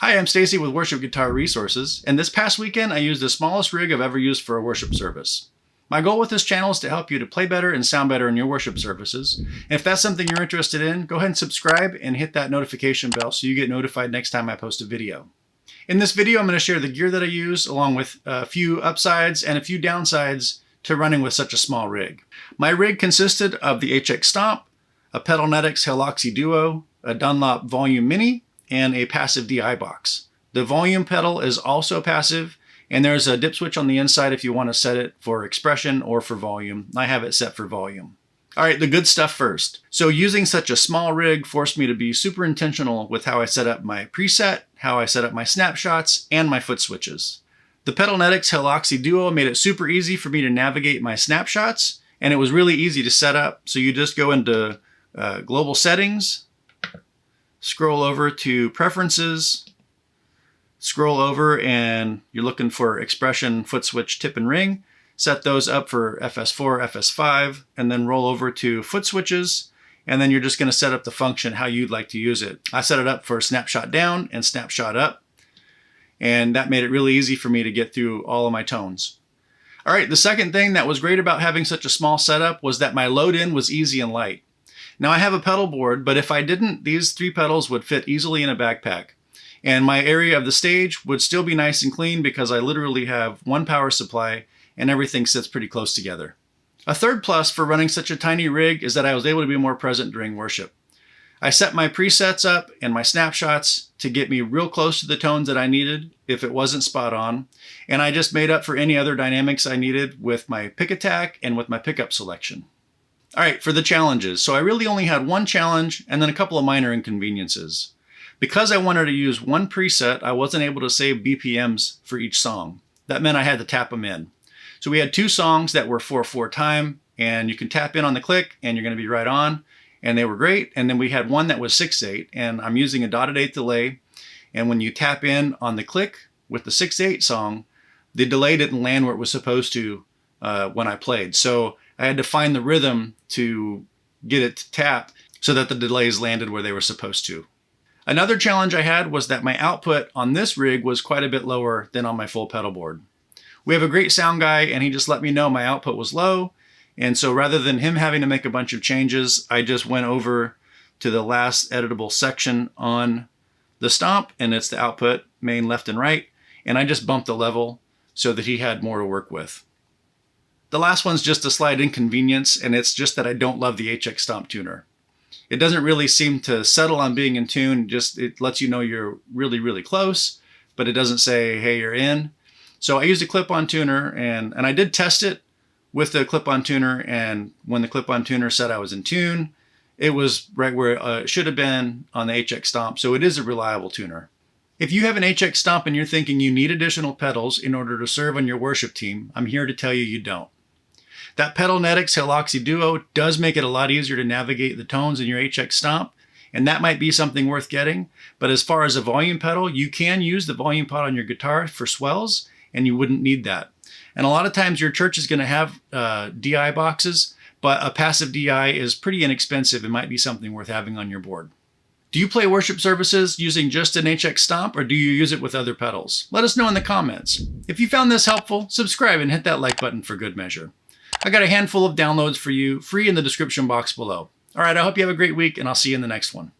Hi, I'm Stacy with Worship Guitar Resources, and this past weekend I used the smallest rig I've ever used for a worship service. My goal with this channel is to help you to play better and sound better in your worship services. And if that's something you're interested in, go ahead and subscribe and hit that notification bell so you get notified next time I post a video. In this video, I'm going to share the gear that I use, along with a few upsides and a few downsides to running with such a small rig. My rig consisted of the HX Stomp, a Pedalnetics Helauxy Duo, a Dunlop Volume Mini, and a passive DI box. The volume pedal is also passive, and there's a dip switch on the inside if you want to set it for expression or for volume. I have it set for volume. All right, the good stuff first. So using such a small rig forced me to be super intentional with how I set up my preset, how I set up my snapshots, and my foot switches. The Pedalnetics Helauxy Duo made it super easy for me to navigate my snapshots, and it was really easy to set up. So you just go into global settings, scroll over to preferences, scroll over and you're looking for expression, foot switch, tip and ring. Set those up for FS4, FS5, and then roll over to foot switches. And then you're just going to set up the function how you'd like to use it. I set it up for snapshot down and snapshot up. And that made it really easy for me to get through all of my tones. All right, the second thing that was great about having such a small setup was that my load in was easy and light. Now I have a pedal board, but if I didn't, these 3 pedals would fit easily in a backpack. And my area of the stage would still be nice and clean because I literally have one power supply and everything sits pretty close together. A third plus for running such a tiny rig is that I was able to be more present during worship. I set my presets up and my snapshots to get me real close to the tones that I needed if it wasn't spot on. And I just made up for any other dynamics I needed with my pick attack and with my pickup selection. All right, for the challenges. So I really only had one challenge and then a couple of minor inconveniences. Because I wanted to use one preset, I wasn't able to save BPMs for each song. That meant I had to tap them in. So we had 2 songs that were 4/4 time, and you can tap in on the click and you're going to be right on, and they were great. And then we had one that was 6/8, and I'm using a dotted 8 delay. And when you tap in on the click with the 6/8 song, the delay didn't land where it was supposed to when I played. So I had to find the rhythm to get it to tap so that the delays landed where they were supposed to. Another challenge I had was that my output on this rig was quite a bit lower than on my full pedal board. We have a great sound guy and he just let me know my output was low. And so rather than him having to make a bunch of changes, I just went over to the last editable section on the stomp, and it's the output, main, left, and right. And I just bumped the level so that he had more to work with. The last one's just a slight inconvenience, and it's just that I don't love the HX Stomp tuner. It doesn't really seem to settle on being in tune, just it lets you know you're really, really close, but it doesn't say, hey, you're in. So I used a clip-on tuner, and I did test it with the clip-on tuner, and when the clip-on tuner said I was in tune, it was right where it should have been on the HX Stomp, so it is a reliable tuner. If you have an HX Stomp and you're thinking you need additional pedals in order to serve on your worship team, I'm here to tell you you don't. That Pedalnetics Helauxy Duo does make it a lot easier to navigate the tones in your HX Stomp, and that might be something worth getting. But as far as a volume pedal, you can use the volume pedal on your guitar for swells, and you wouldn't need that. And a lot of times your church is going to have DI boxes, but a passive DI is pretty inexpensive and might be something worth having on your board. Do you play worship services using just an HX Stomp, or do you use it with other pedals? Let us know in the comments. If you found this helpful, subscribe and hit that like button for good measure. I got a handful of downloads for you, free in the description box below. All right, I hope you have a great week, and I'll see you in the next one.